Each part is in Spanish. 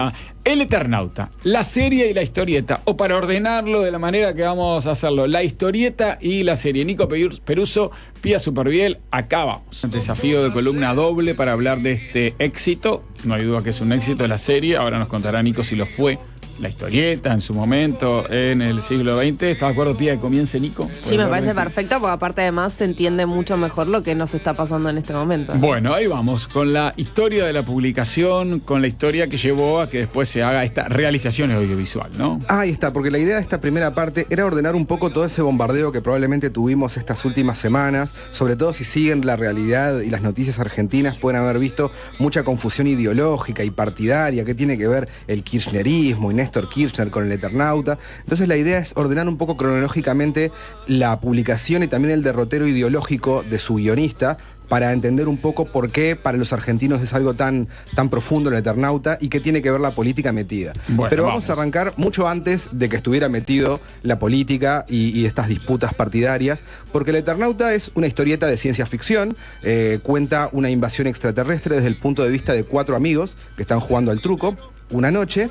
llama El Eternauta, la serie y la historieta, o para ordenarlo de la manera que vamos a hacerlo, la historieta y la serie. Nico Peruso, Pía Superviel, acá vamos. Un desafío de columna doble para hablar de este éxito. No hay duda que es un éxito la serie. Ahora nos contará Nico si lo fue la historieta en su momento en el siglo XX. ¿Estás de acuerdo, Pía, que comience Nico? Sí, me parece perfecto, porque aparte además se entiende mucho mejor lo que nos está pasando en este momento. Bueno, ahí vamos, con la historia de la publicación, con la historia que llevó a que después se haga esta realización audiovisual, ¿no? Ahí está, porque la idea de esta primera parte era ordenar un poco todo ese bombardeo que probablemente tuvimos estas últimas semanas, sobre todo si siguen la realidad y las noticias argentinas, pueden haber visto mucha confusión ideológica y partidaria, que tiene que ver el kirchnerismo y Néstor Kirchner con el Eternauta. Entonces la idea es ordenar un poco cronológicamente la publicación y también el derrotero ideológico de su guionista, para entender un poco por qué para los argentinos es algo tan profundo el Eternauta y qué tiene que ver la política metida. Bueno, pero vamos a arrancar mucho antes de que estuviera metido la política y estas disputas partidarias, porque el Eternauta es una historieta de ciencia ficción, cuenta una invasión extraterrestre desde el punto de vista de 4 amigos que están jugando al truco una noche.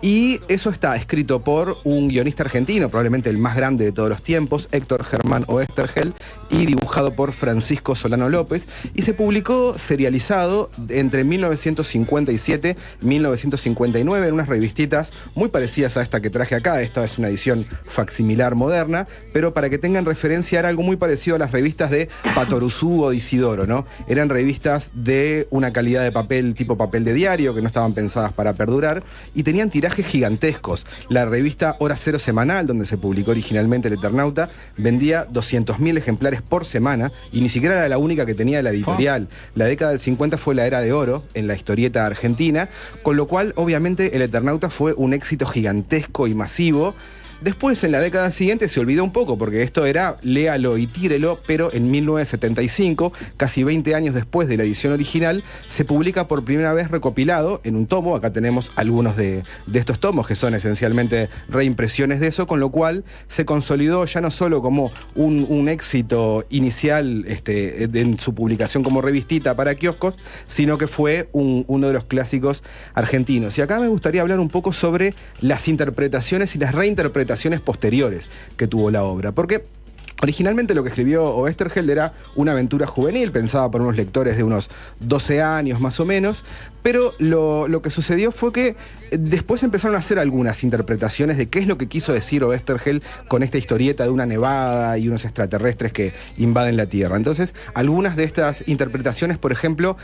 Y eso está escrito por un guionista argentino, probablemente el más grande de todos los tiempos, Héctor Germán Oesterheld, y dibujado por Francisco Solano López. Y se publicó serializado entre 1957 y 1959 en unas revistitas muy parecidas a esta que traje acá. Esta es una edición facsimilar moderna, pero para que tengan referencia era algo muy parecido a las revistas de Patoruzú o de Isidoro, ¿no? Eran revistas de una calidad de papel tipo papel de diario, que no estaban pensadas para perdurar, y tenían tirajes gigantescos. La revista Hora Cero Semanal, donde se publicó originalmente el Eternauta, vendía 200.000 ejemplares por semana y ni siquiera era la única que tenía la editorial. La década del 50 fue la era de oro en la historieta argentina, con lo cual obviamente el Eternauta fue un éxito gigantesco y masivo. Después, en la década siguiente, se olvidó un poco, porque esto era léalo y tírelo, pero en 1975, casi 20 años después de la edición original, se publica por primera vez recopilado en un tomo. Acá tenemos algunos de estos tomos, que son esencialmente reimpresiones de eso, con lo cual se consolidó ya no solo como un éxito inicial en su publicación como revistita para kioscos, sino que fue uno de los clásicos argentinos. Y acá me gustaría hablar un poco sobre las interpretaciones y las reinterpretaciones posteriores que tuvo la obra, porque originalmente lo que escribió Oesterheld era una aventura juvenil, pensada por unos lectores de unos 12 años más o menos, pero lo que sucedió fue que después empezaron a hacer algunas interpretaciones de qué es lo que quiso decir Oesterheld con esta historieta de una nevada y unos extraterrestres que invaden la Tierra. Entonces, algunas de estas interpretaciones, por ejemplo,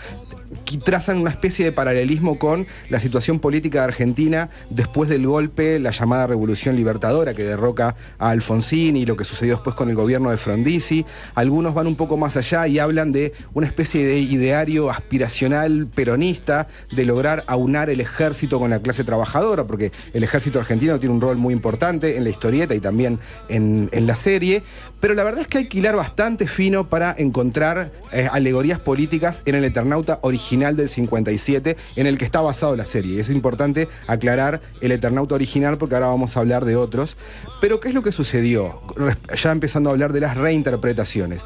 trazan una especie de paralelismo con la situación política de Argentina después del golpe, la llamada Revolución Libertadora, que derroca a Alfonsín, y lo que sucedió después con el gobierno de Frondizi. Algunos van un poco más allá y hablan de una especie de ideario aspiracional peronista, de lograr aunar el ejército con la clase trabajadora, porque el ejército argentino tiene un rol muy importante en la historieta y también en la serie. Pero la verdad es que hay que hilar bastante fino para encontrar alegorías políticas en el Eternauta original del 57, en el que está basado la serie. Es importante aclarar el Eternauta original, porque ahora vamos a hablar de otros. Pero ¿qué es lo que sucedió? Ya empezando a hablar de las reinterpretaciones.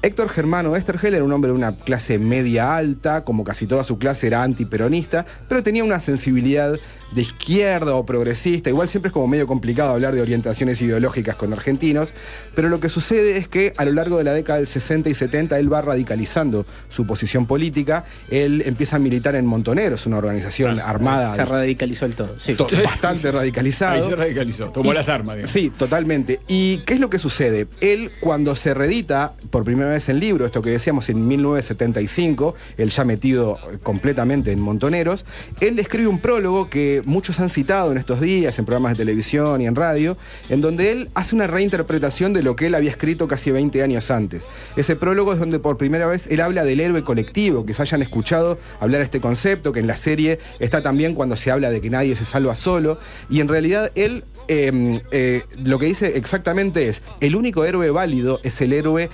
Héctor Germán Oesterheld era un hombre de una clase media alta, como casi toda su clase era antiperonista, pero tenía una sensibilidad de izquierda o progresista. Igual siempre es como medio complicado hablar de orientaciones ideológicas con argentinos, pero lo que sucede es que a lo largo de la década del 60 y 70 él va radicalizando su posición política. Él empieza a militar en Montoneros, una organización armada. Se radicalizó el todo, sí. Bastante radicalizado. Ahí se radicalizó, tomó las armas, digamos. Sí, totalmente. ¿Y qué es lo que sucede? Él, cuando se reedita por primera vez el libro, esto que decíamos en 1975, él ya metido completamente en Montoneros, él escribe un prólogo que muchos han citado en estos días en programas de televisión y en radio, en donde él hace una reinterpretación de lo que él había escrito casi 20 años antes. Ese prólogo es donde por primera vez él habla del héroe colectivo, que se hayan escuchado hablar de este concepto, que en la serie está también cuando se habla de que nadie se salva solo, y en realidad él lo que dice exactamente es: el único héroe válido es el héroe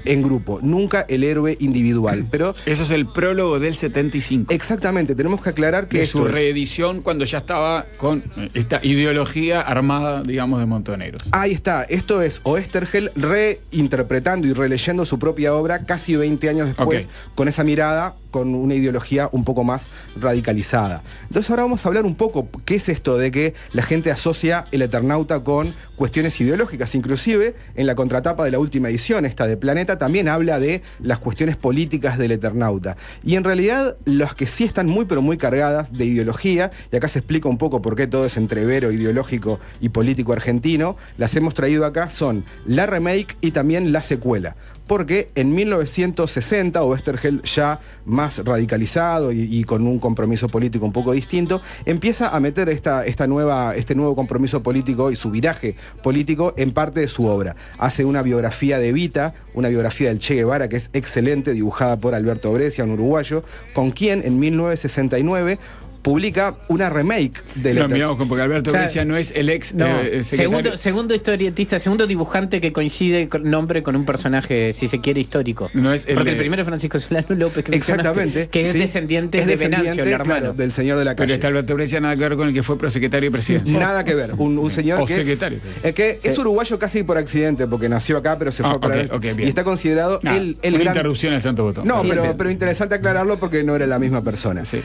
en grupo, nunca el héroe individual. Pero eso es el prólogo del 75. Exactamente, tenemos que aclarar que de esto su reedición cuando ya estaba con esta ideología armada, digamos, de Montoneros. Ahí está, esto es Oesterheld reinterpretando y releyendo su propia obra casi 20 años después, con esa mirada con una ideología un poco más radicalizada. Entonces ahora vamos a hablar un poco qué es esto de que la gente asocia el Eternauta con cuestiones ideológicas. Inclusive en la contratapa de la última edición, esta de Planeta, también habla de las cuestiones políticas del Eternauta. Y en realidad las que sí están muy pero muy cargadas de ideología, y acá se explica un poco por qué todo es entrevero ideológico y político argentino, las hemos traído acá, son la remake y también la secuela. Porque en 1960, Oesterheld, ya más radicalizado y con un compromiso político un poco distinto, empieza a meter este nuevo compromiso político y su viraje político en parte de su obra. Hace una biografía de Evita, una biografía del Che Guevara que es excelente, dibujada por Alberto Brescia, un uruguayo, con quien en 1969 publica una remake de No, miramos, porque Alberto Brescia no es el ex secretario. Segundo historietista, segundo dibujante que coincide con nombre con un personaje, si se quiere, histórico. No es porque el primero es Francisco Solano López, que exactamente, que es descendiente de Venancio, el hermano. Claro, del señor de la calle. Pero está Alberto Brescia, nada que ver con el que fue prosecretario y presidente. Nada que ver. Un señor o que, secretario. Que es uruguayo casi por accidente, porque nació acá, pero se fue para y está considerado el una gran... interrupción al Santo Botón. No, pero interesante aclararlo porque no era la misma persona. Sí.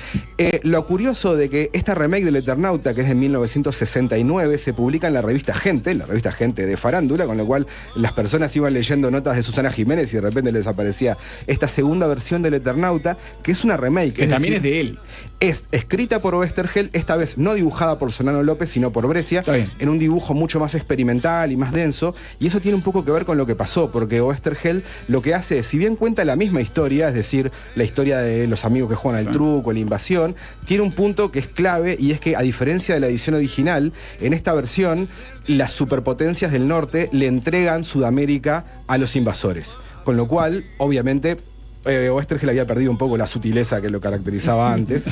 Lo curioso de que esta remake del Eternauta, que es de 1969, se publica en la revista Gente de farándula, con lo cual las personas iban leyendo notas de Susana Jiménez y de repente les aparecía esta segunda versión del Eternauta, que es una remake. Que también es de él. Es escrita por Oesterheld, esta vez no dibujada por Solano López, sino por Brescia, en un dibujo mucho más experimental y más denso, y eso tiene un poco que ver con lo que pasó, porque Oesterheld lo que hace es, si bien cuenta la misma historia, es decir, la historia de los amigos que juegan al truco, la invasión, tiene un punto que es clave, y es que, a diferencia de la edición original, en esta versión las superpotencias del norte le entregan Sudamérica a los invasores, con lo cual, obviamente, Oesterheld había perdido un poco la sutileza que lo caracterizaba antes.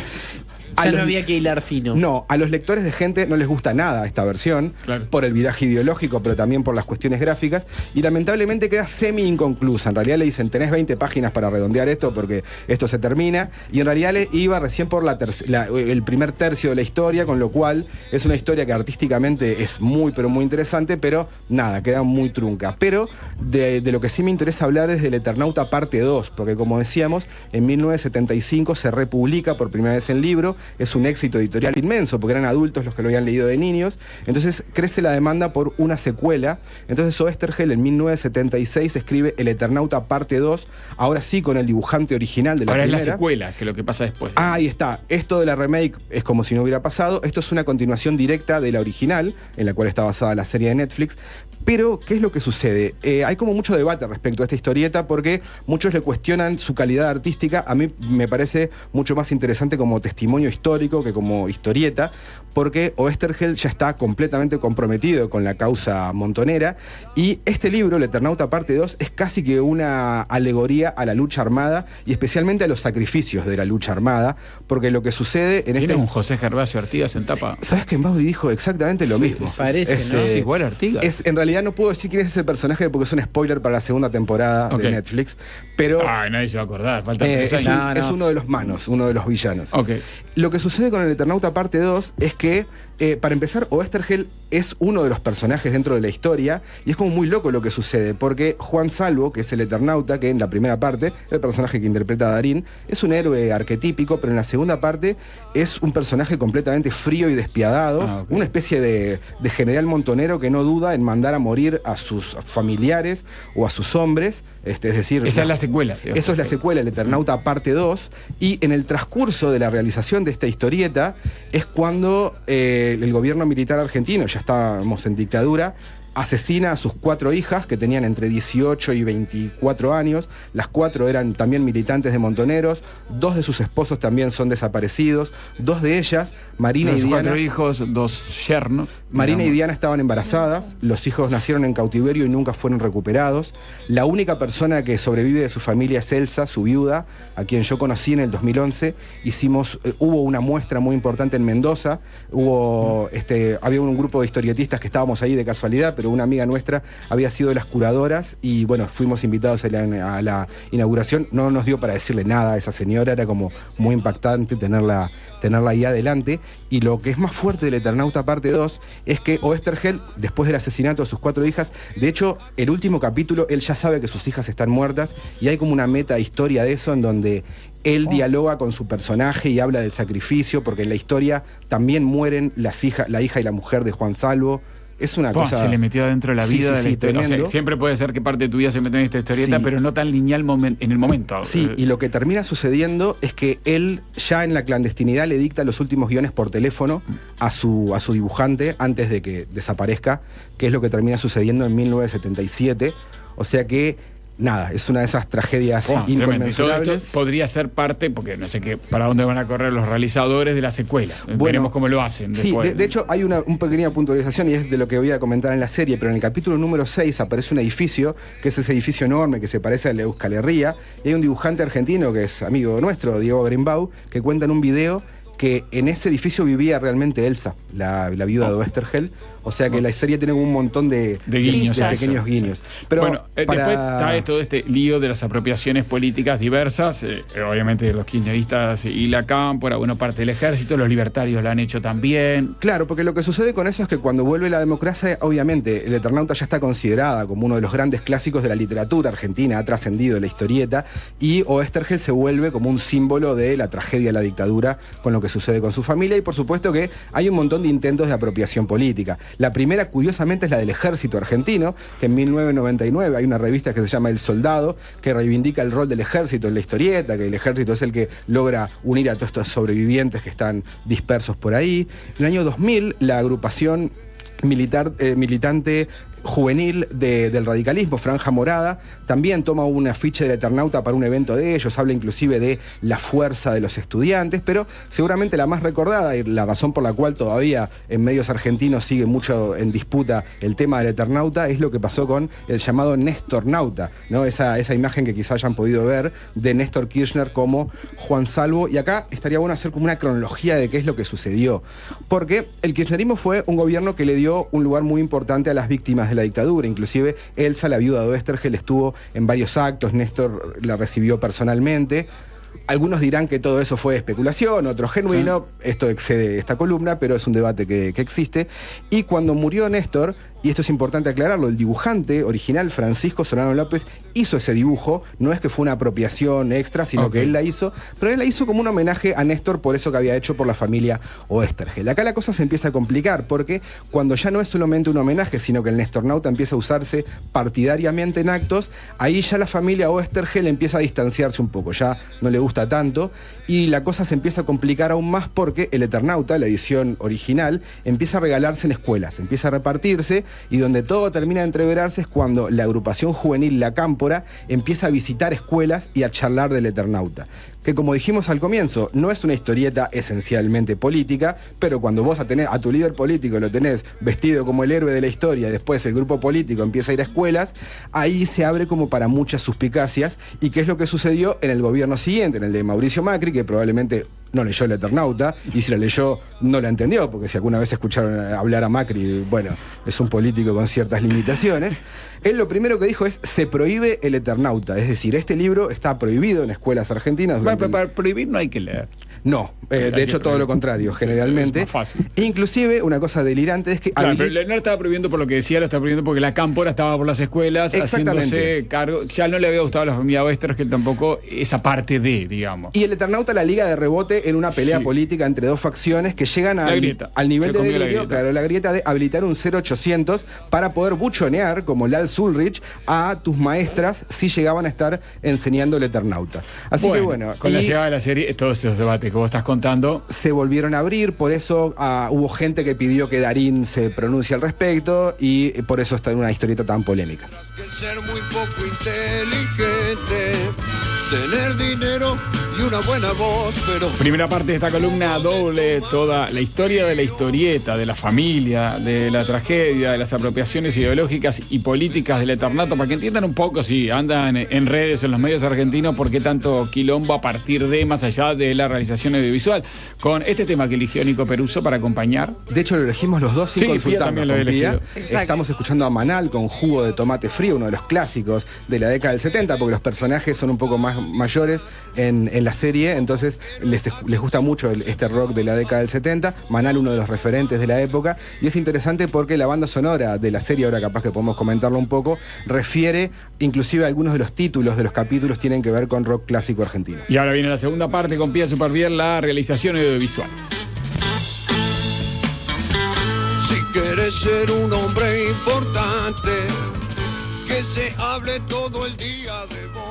Ya no había que hilar fino. No, a los lectores de Gente no les gusta nada esta versión, por el viraje ideológico, pero también por las cuestiones gráficas, y lamentablemente queda semi-inconclusa. En realidad le dicen, tenés 20 páginas para redondear esto porque esto se termina, y en realidad le iba recién por el primer tercio de la historia, con lo cual es una historia que artísticamente es muy, pero muy interesante, pero nada, queda muy trunca. Pero de lo que sí me interesa hablar es del Eternauta parte 2, porque como decíamos, en 1975 se republica por primera vez en libro. Es un éxito editorial inmenso, porque eran adultos los que lo habían leído de niños. Entonces crece la demanda por una secuela. Entonces Oesterheld en 1976 escribe El Eternauta parte 2, ahora sí con el dibujante original de la primera. Ahora es la secuela, que es lo que pasa después. Ahí está. Esto de la remake es como si no hubiera pasado. Esto es una continuación directa de la original, en la cual está basada la serie de Netflix. Pero, ¿qué es lo que sucede? Hay como mucho debate respecto a esta historieta, porque muchos le cuestionan su calidad artística. A mí me parece mucho más interesante como testimonio histórico que como historieta, porque Oesterheld ya está completamente comprometido con la causa montonera, y este libro, El Eternauta parte 2, es casi que una alegoría a la lucha armada, y especialmente a los sacrificios de la lucha armada, porque lo que sucede en ¿Tiene un José Gervasio Artigas en tapa? ¿Sabes que Mauri dijo exactamente lo mismo? Parece, ¿no? Es igual a Artigas. En realidad no puedo decir quién es ese personaje porque es un spoiler para la segunda temporada de Netflix, pero... Ay, nadie se va a acordar, falta 3 años. Es uno de los manos, uno de los villanos. Okay. Lo que sucede con el Eternauta parte 2 es que, para empezar, Oesterheld es uno de los personajes dentro de la historia, y es como muy loco lo que sucede, porque Juan Salvo, que es el Eternauta, que en la primera parte, el personaje que interpreta a Darín, es un héroe arquetípico, pero en la segunda parte es un personaje completamente frío y despiadado, una especie de general montonero que no duda en mandar a morir a sus familiares o a sus hombres, es decir... Esa es la secuela. Eso es la secuela, el Eternauta parte 2, y en el transcurso de la realización de esta historieta es cuando el gobierno militar argentino, ya estábamos en dictadura, asesina a sus 4 hijas, que tenían entre 18 y 24 años. Las 4 eran también militantes de Montoneros. 2 de sus esposos también son desaparecidos. 2 de ellas, Marina y Diana... 4 hijos, 2 yernos. Marina y Diana estaban embarazadas. Los hijos nacieron en cautiverio y nunca fueron recuperados. La única persona que sobrevive de su familia es Elsa, su viuda, a quien yo conocí en el 2011. Hubo una muestra muy importante en Mendoza. Había un grupo de historietistas que estábamos ahí de casualidad, pero una amiga nuestra había sido de las curadoras y bueno, fuimos invitados a la inauguración. No nos dio para decirle nada a esa señora, era como muy impactante tenerla ahí adelante. Y lo que es más fuerte del Eternauta parte 2 es que Oesterheld, después del asesinato de sus 4 hijas, de hecho, el último capítulo, él ya sabe que sus hijas están muertas y hay como una meta historia de eso en donde él dialoga con su personaje y habla del sacrificio, porque en la historia también mueren la hija y la mujer de Juan Salvo. Es una cosa... Se le metió adentro la vida de la historia. O sea, tremendo. siempre puede ser que parte de tu vida se meta en esta historieta, pero no tan lineal en el momento. Sí, y lo que termina sucediendo es que él ya en la clandestinidad le dicta los últimos guiones por teléfono a su dibujante antes de que desaparezca, que es lo que termina sucediendo en 1977. O sea que... nada, es una de esas tragedias inconmensurables. Y todo esto podría ser parte, porque no sé para dónde van a correr los realizadores de la secuela. Veremos cómo lo hacen. Sí, después. de hecho hay una pequeña puntualización y es de lo que voy a comentar en la serie, pero en el capítulo número 6 aparece un edificio, que es ese edificio enorme que se parece al de Euskal Herria, y hay un dibujante argentino que es amigo nuestro, Diego Grimbau, que cuenta en un video que en ese edificio vivía realmente Elsa, la viuda de Oesterheld. O sea que la serie tiene un montón de guiños, pequeños guiños. Pero bueno, después está todo este lío de las apropiaciones políticas diversas, obviamente los kirchneristas y la cámpora, bueno, parte del ejército, los libertarios la han hecho también. Claro, porque lo que sucede con eso es que cuando vuelve la democracia, obviamente, el Eternauta ya está considerada como uno de los grandes clásicos de la literatura argentina, ha trascendido de la historieta, y Oesterheld se vuelve como un símbolo de la tragedia de la dictadura con lo que sucede con su familia, y por supuesto que hay un montón de intentos de apropiación política. La primera, curiosamente, es la del ejército argentino, que en 1999 hay una revista que se llama El Soldado, que reivindica el rol del ejército en la historieta, que el ejército es el que logra unir a todos estos sobrevivientes que están dispersos por ahí. En el año 2000, la agrupación militante juvenil del radicalismo, Franja Morada, también toma un afiche del Eternauta para un evento de ellos, habla inclusive de la fuerza de los estudiantes, pero seguramente la más recordada y la razón por la cual todavía en medios argentinos sigue mucho en disputa el tema del Eternauta es lo que pasó con el llamado Néstornauta, ¿no? Esa imagen que quizá hayan podido ver de Néstor Kirchner como Juan Salvo, y acá estaría bueno hacer como una cronología de qué es lo que sucedió, porque el kirchnerismo fue un gobierno que le dio un lugar muy importante a las víctimas de la dictadura. Inclusive Elsa, la viuda de Oesterheld, estuvo en varios actos, Néstor la recibió personalmente. Algunos dirán que todo eso fue especulación, otros genuino. Sí. Esto excede esta columna, pero es un debate que existe. Y cuando murió Néstor, y esto es importante aclararlo, el dibujante original, Francisco Solano López, hizo ese dibujo. No es que fue una apropiación extra, sino que él la hizo, pero él la hizo como un homenaje a Néstor por eso que había hecho por la familia Oesterheld. Acá la cosa se empieza a complicar, porque cuando ya no es solamente un homenaje, sino que el Nestornauta empieza a usarse partidariamente en actos, ahí ya la familia Oesterheld empieza a distanciarse un poco, ya no le gusta tanto, y la cosa se empieza a complicar aún más porque el Eternauta, la edición original, empieza a regalarse en escuelas, empieza a repartirse, y donde todo termina de entreverarse es cuando la agrupación juvenil La Cámpora empieza a visitar escuelas y a charlar del Eternauta. Que, como dijimos al comienzo, no es una historieta esencialmente política, pero cuando vos a tu líder político lo tenés vestido como el héroe de la historia y después el grupo político empieza a ir a escuelas, ahí se abre como para muchas suspicacias. ¿Y qué es lo que sucedió en el gobierno siguiente, en el de Mauricio Macri, que probablemente no leyó el Eternauta, y si la leyó no la entendió, porque si alguna vez escucharon hablar a Macri, bueno, es un político con ciertas limitaciones. Él lo primero que dijo es: se prohíbe el Eternauta, es decir, este libro está prohibido en escuelas argentinas. Para prohibir no hay que leer. No, de hecho todo lo contrario, generalmente. Es más fácil. Inclusive, una cosa delirante es que... Claro, pero no lo estaba prohibiendo por lo que decía, lo estaba prohibiendo porque la Cámpora estaba por las escuelas haciéndose cargo. Ya no le había gustado a la familia Oesterheld tampoco esa parte de, digamos. Y el Eternauta la liga de rebote en una pelea política entre dos facciones que llegan al nivel de delirio, claro, la grieta de habilitar un 0800 para poder buchonear, como Lal Zulrich, a tus maestras si llegaban a estar enseñando el Eternauta. Así que bueno. Con la llegada de la serie, todos estos debates que vos estás contando se volvieron a abrir, por eso hubo gente que pidió que Darín se pronuncie al respecto, y por eso está en una historieta tan polémica. Que ser muy poco inteligente, tener dinero y una buena voz, pero... Primera parte de esta columna doble, toda la historia de la historieta, de la familia, de la tragedia, de las apropiaciones ideológicas y políticas del Eternato, para que entiendan un poco, si andan en redes, en los medios argentinos, por qué tanto quilombo a partir de, más allá de la realización audiovisual. Con este tema que eligió Nico Peruso para acompañar. De hecho, lo elegimos los dos sin Sí, Pía consultarnos también lo con había Pía. elegido. Exacto. Estamos escuchando a Manal con Jugo de Tomate Frío, uno de los clásicos de la década del 70, porque los personajes son un poco más mayores en la serie, entonces les gusta mucho este rock de la década del 70. Manal, uno de los referentes de la época, y es interesante porque la banda sonora de la serie, ahora capaz que podemos comentarlo un poco, refiere, inclusive algunos de los títulos de los capítulos tienen que ver con rock clásico argentino. Y ahora viene la segunda parte con Pía Superbiel, la realización audiovisual. Si quieres ser un hombre importante, que se hable todo el día de vos.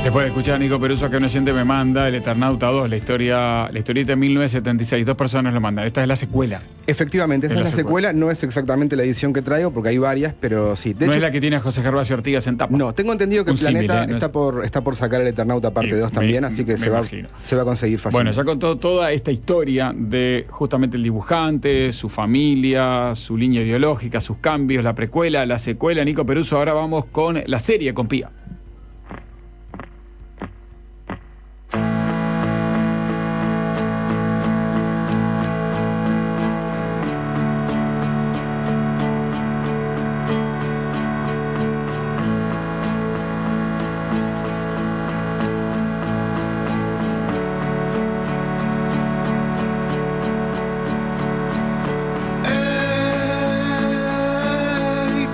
Después de escuchar a Nico Peruso, que un oyente me manda El Eternauta 2, la historieta de 1976. 2 personas lo mandan. Esta es la secuela. Efectivamente, esa Es es la la secuela, no es exactamente la edición que traigo, porque hay varias, pero sí. De No hecho, es la que tiene a José Gervasio Ortigas en tapa. no, tengo entendido que Un el Planeta símil, ¿eh? No está por sacar el Eternauta parte 2 también, así que me se va imagino. a conseguir Bueno, fácilmente. ya contó toda esta historia de justamente el dibujante, su familia, su línea ideológica, sus cambios, la precuela, la secuela. Nico Peruso, ahora vamos con la serie con Pía.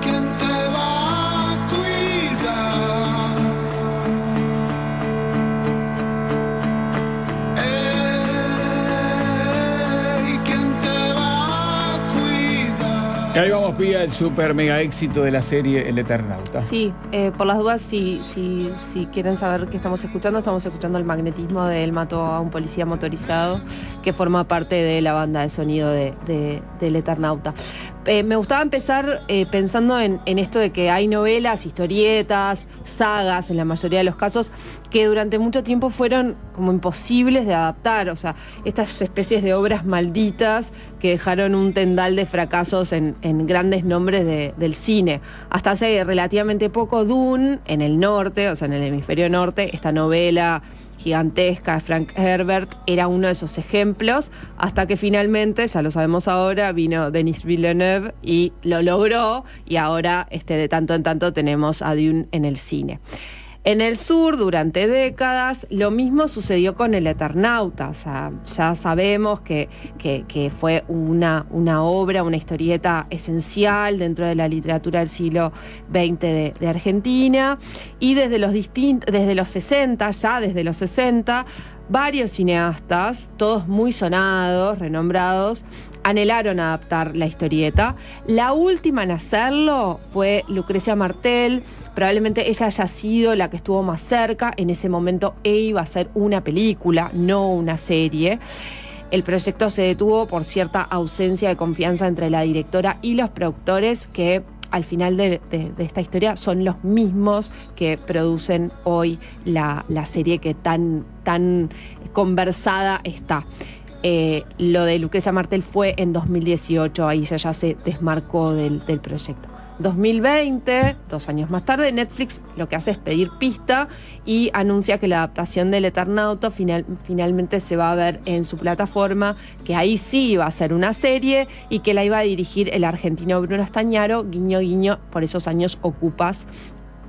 ¿Quién te va a cuidar? ¿Quién te va a cuidar? Y ahí vamos, Pía, el super mega éxito de la serie El Eternauta. Sí, por las dudas, si quieren saber qué estamos escuchando El magnetismo de Él mató a un policía motorizado, que forma parte de la banda de sonido del Eternauta. Me gustaba empezar pensando en esto de que hay novelas, historietas, sagas, en la mayoría de los casos, que durante mucho tiempo fueron como imposibles de adaptar. O sea, estas especies de obras malditas que dejaron un tendal de fracasos en grandes nombres del cine. Hasta hace relativamente poco, Dune, en el norte, o sea, en el hemisferio norte, esta novela gigantesca de Frank Herbert era uno de esos ejemplos, hasta que finalmente, ya lo sabemos ahora, vino Denis Villeneuve y lo logró, y ahora de tanto en tanto tenemos a Dune en el cine. En el sur, durante décadas, lo mismo sucedió con El Eternauta. O sea, ya sabemos que fue una obra, una historieta esencial dentro de la literatura del siglo XX de Argentina. Y desde los 60, varios cineastas, todos muy sonados, renombrados, anhelaron adaptar la historieta. La última en hacerlo fue Lucrecia Martel. Probablemente ella haya sido la que estuvo más cerca. En ese momento iba a ser una película, no una serie. El proyecto se detuvo por cierta ausencia de confianza entre la directora y los productores, que al final de esta historia son los mismos que producen hoy la serie que tan conversada está. Lo de Lucrecia Martel fue en 2018, ahí ya se desmarcó del proyecto. 2020, 2 años más tarde, Netflix lo que hace es pedir pista y anuncia que la adaptación del Eternauta finalmente se va a ver en su plataforma, que ahí sí va a ser una serie y que la iba a dirigir el argentino Bruno Stagnaro. Guiño, guiño, por esos años Ocupas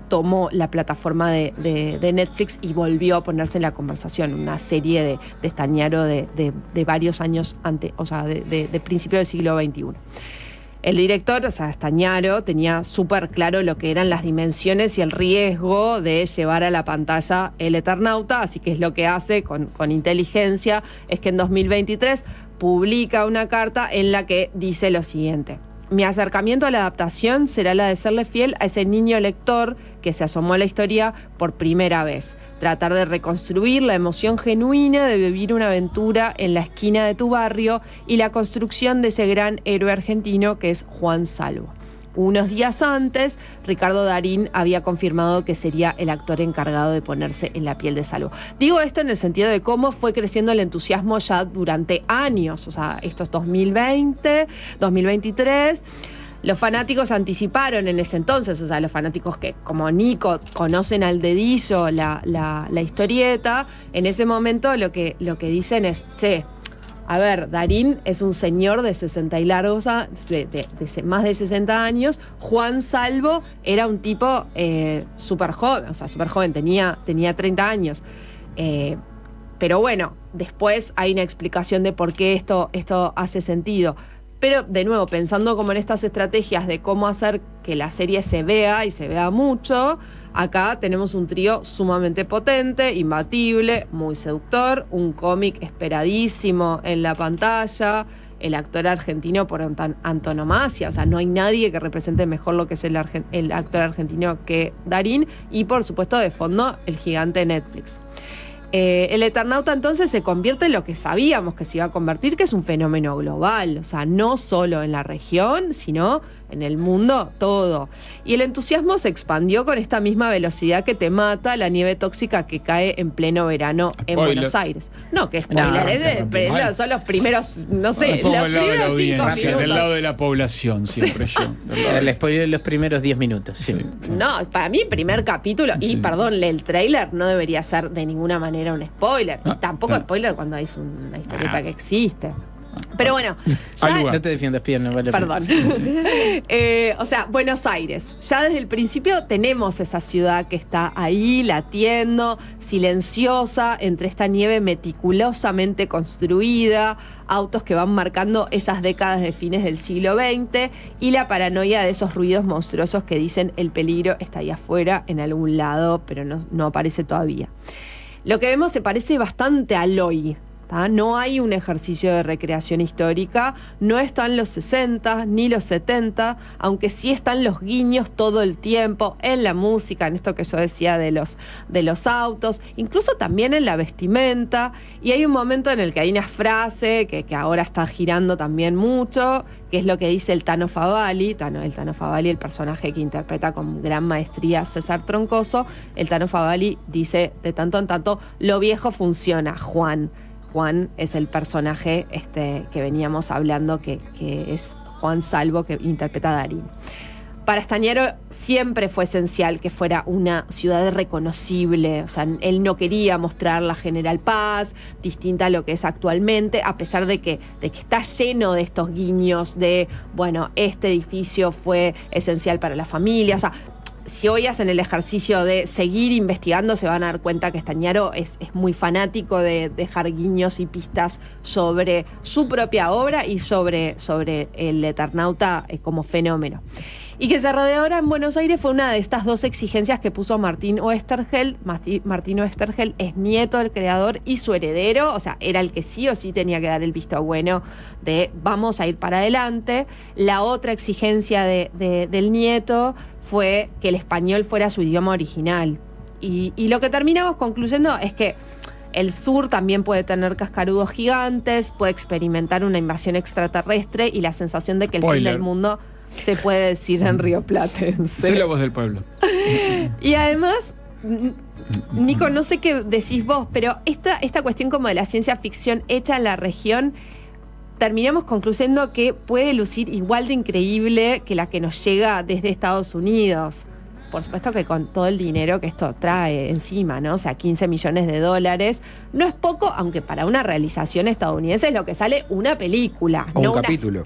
tomó la plataforma de Netflix y volvió a ponerse en la conversación. Una serie de Stagnaro de varios años antes, o sea, de principio del siglo XXI. El director, o sea, Stagnaro, tenía súper claro lo que eran las dimensiones y el riesgo de llevar a la pantalla El Eternauta, así que es lo que hace con inteligencia, es que en 2023 publica una carta en la que dice lo siguiente: mi acercamiento a la adaptación será la de serle fiel a ese niño lector que se asomó a la historia por primera vez. Tratar de reconstruir la emoción genuina de vivir una aventura en la esquina de tu barrio y la construcción de ese gran héroe argentino que es Juan Salvo. Unos días antes, Ricardo Darín había confirmado que sería el actor encargado de ponerse en la piel de Salvo. Digo esto en el sentido de cómo fue creciendo el entusiasmo ya durante años, o sea, esto es 2020, 2023. Los fanáticos anticiparon en ese entonces, o sea, los fanáticos que, como Nico, conocen al dedillo la historieta, en ese momento lo que dicen es, che, a ver, Darín es un señor de 60 y largos, de más de 60 años. Juan Salvo era un tipo súper joven, o sea, súper joven, tenía 30 años. Pero bueno, después hay una explicación de por qué esto hace sentido. Pero, de nuevo, pensando como en estas estrategias de cómo hacer que la serie se vea y se vea mucho, acá tenemos un trío sumamente potente, imbatible, muy seductor, un cómic esperadísimo en la pantalla, el actor argentino por antonomasia, o sea, no hay nadie que represente mejor lo que es el actor argentino que Darín, y por supuesto de fondo el gigante Netflix. El Eternauta entonces se convierte en lo que sabíamos que se iba a convertir, que es un fenómeno global, o sea, no solo en la región, sino en el mundo todo. Y el entusiasmo se expandió con esta misma velocidad que te mata la nieve tóxica que cae en pleno verano en Buenos Aires. No, que spoiler, son los primeros, no sé, los primeros 5 minutos. Del lado de la población, siempre yo. El spoiler los primeros 10 minutos. Sí. No, para mí, primer capítulo, y perdón, el tráiler no debería ser de ninguna manera un spoiler. Y tampoco spoiler cuando hay una historieta que existe. Pero bueno, ya, no te defiendas, pierna, vale. Perdón. O sea, Buenos Aires. Ya desde el principio tenemos esa ciudad que está ahí latiendo, silenciosa, entre esta nieve meticulosamente construida, autos que van marcando esas décadas de fines del siglo XX y la paranoia de esos ruidos monstruosos que dicen el peligro está ahí afuera, en algún lado, pero no aparece todavía. Lo que vemos se parece bastante a Loy. No hay un ejercicio de recreación histórica, no están los 60 ni los 70, aunque sí están los guiños todo el tiempo en la música, en esto que yo decía de los autos, incluso también en la vestimenta. Y hay un momento en el que hay una frase que ahora está girando también mucho, que es lo que dice el Tano Favalli. El Tano Favalli, el personaje que interpreta con gran maestría César Troncoso. El Tano Favalli dice de tanto en tanto, lo viejo funciona, Juan. Juan es el personaje que veníamos hablando, que es Juan Salvo, que interpreta a Darín. Para Stagnaro siempre fue esencial que fuera una ciudad reconocible. O sea, él no quería mostrar la General Paz, distinta a lo que es actualmente, a pesar de que está lleno de estos guiños de, bueno, este edificio fue esencial para la familia. O sea, si hoy hacen el ejercicio de seguir investigando, se van a dar cuenta que Stagnaro es muy fanático de dejar guiños y pistas sobre su propia obra y sobre el Eternauta como fenómeno. Y que se rodeara en Buenos Aires fue una de estas dos exigencias que puso Martín Oesterheld. Martín Oesterheld es nieto del creador y su heredero, o sea, era el que sí o sí tenía que dar el visto bueno de vamos a ir para adelante. La otra exigencia del nieto fue que el español fuera su idioma original. Y lo que terminamos concluyendo es que el sur también puede tener cascarudos gigantes, puede experimentar una invasión extraterrestre y la sensación de que el fin del mundo se puede decir en rioplatense. Soy la voz del pueblo. Y además, Nico, no sé qué decís vos, pero esta cuestión como de la ciencia ficción hecha en la región, terminamos concluyendo que puede lucir igual de increíble que la que nos llega desde Estados Unidos. Por supuesto que con todo el dinero que esto trae encima, ¿no? O sea, $15 millones. No es poco, aunque para una realización estadounidense es lo que sale una película. O no un capítulo.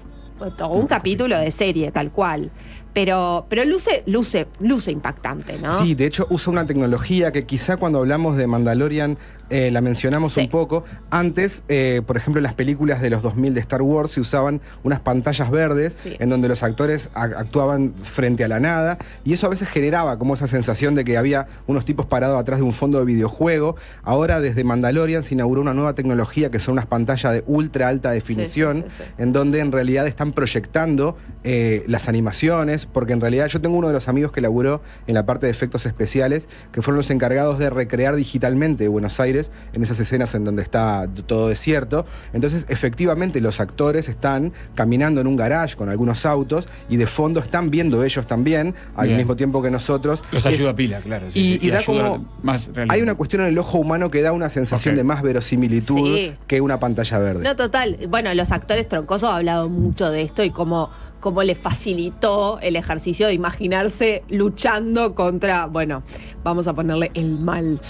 O un capítulo de serie, tal cual. Pero luce impactante, ¿no? Sí, de hecho usa una tecnología que quizá cuando hablamos de Mandalorian la mencionamos un poco. Antes, por ejemplo, en las películas de los 2000 de Star Wars se usaban unas pantallas verdes en donde los actores actuaban frente a la nada y eso a veces generaba como esa sensación de que había unos tipos parados atrás de un fondo de videojuego. Ahora desde Mandalorian se inauguró una nueva tecnología que son unas pantallas de ultra alta definición en donde en realidad están están proyectando las animaciones, porque en realidad yo tengo uno de los amigos que laburó en la parte de efectos especiales, que fueron los encargados de recrear digitalmente Buenos Aires en esas escenas en donde está todo desierto. Entonces, efectivamente, los actores están caminando en un garage con algunos autos y de fondo están viendo ellos también, al Bien. mismo tiempo que nosotros. Los ayuda a pila, claro. Y da ayuda como. más realismo. Hay una cuestión en el ojo humano que da una sensación Ok. de más verosimilitud Sí. que una pantalla verde. No, total. Bueno, los actores Troncoso han hablado mucho de esto y cómo le facilitó el ejercicio de imaginarse luchando contra, bueno, vamos a ponerle el mal.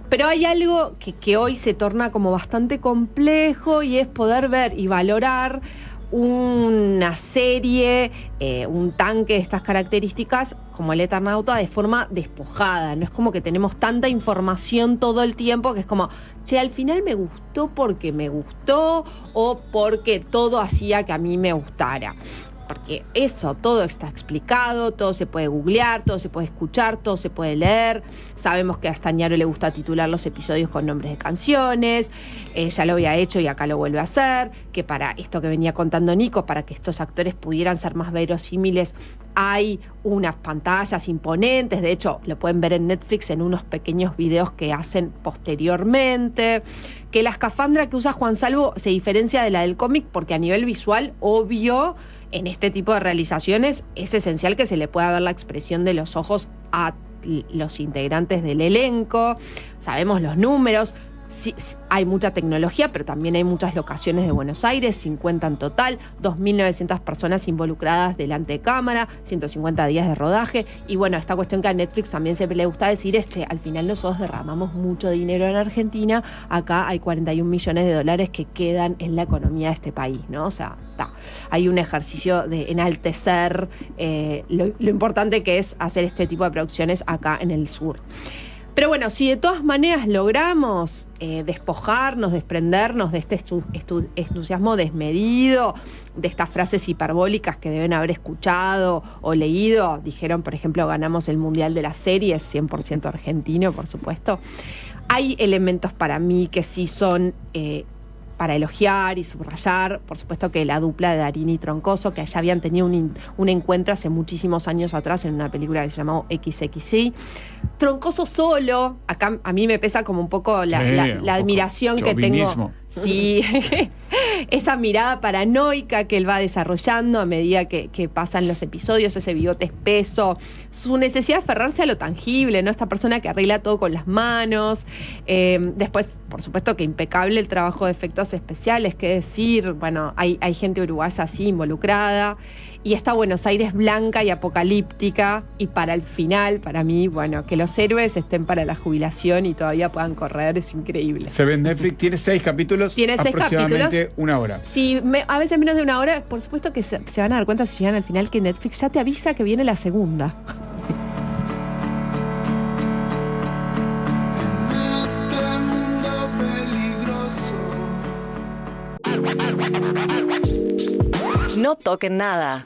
Pero hay algo que hoy se torna como bastante complejo y es poder ver y valorar una serie, un tanque de estas características como el Eternauta de forma despojada. No es como que tenemos tanta información todo el tiempo que es como, che, al final me gustó porque me gustó o porque todo hacía que a mí me gustara. Porque eso, todo está explicado, todo se puede googlear, todo se puede escuchar, todo se puede leer. Sabemos que a Stagnaro le gusta titular los episodios con nombres de canciones. Ya lo había hecho y acá lo vuelve a hacer. Que para esto que venía contando Nico, para que estos actores pudieran ser más verosímiles, hay unas pantallas imponentes. De hecho, lo pueden ver en Netflix en unos pequeños videos que hacen posteriormente. Que la escafandra que usa Juan Salvo se diferencia de la del cómic porque a nivel visual, obvio, en este tipo de realizaciones es esencial que se le pueda ver la expresión de los ojos a los integrantes del elenco. Sabemos los números. Sí, hay mucha tecnología, pero también hay muchas locaciones de Buenos Aires, 50 en total, 2.900 personas involucradas delante de cámara, 150 días de rodaje. Y bueno, esta cuestión que a Netflix también siempre le gusta decir es, che, al final nosotros derramamos mucho dinero en Argentina, acá hay 41 millones de dólares que quedan en la economía de este país, ¿no? O sea, hay un ejercicio de enaltecer lo importante que es hacer este tipo de producciones acá en el sur. Pero bueno, si de todas maneras logramos despojarnos, desprendernos de este entusiasmo desmedido, de estas frases hiperbólicas que deben haber escuchado o leído, dijeron, por ejemplo, ganamos el Mundial de las Series, 100% argentino, por supuesto. Hay elementos para mí que sí son para elogiar y subrayar, por supuesto que la dupla de Darín y Troncoso, que ya habían tenido un encuentro hace muchísimos años atrás en una película que se llamó XXI. Troncoso solo, acá a mí me pesa como un poco la admiración que tengo. Sí, esa mirada paranoica que él va desarrollando a medida que pasan los episodios, ese bigote espeso, su necesidad de aferrarse a lo tangible, ¿no? Esta persona que arregla todo con las manos. Después, por supuesto que impecable el trabajo de efectos especiales, qué decir, bueno, hay gente uruguaya así involucrada. Y esta Buenos Aires blanca y apocalíptica, y para el final, para mí, bueno, que los héroes estén para la jubilación y todavía puedan correr, es increíble. Se ve en Netflix, tiene 6 capítulos, Tiene 6 aproximadamente capítulos. 1 hora. Sí, a veces menos de 1 hora, por supuesto que se van a dar cuenta si llegan al final que Netflix ya te avisa que viene la segunda. No toquen nada.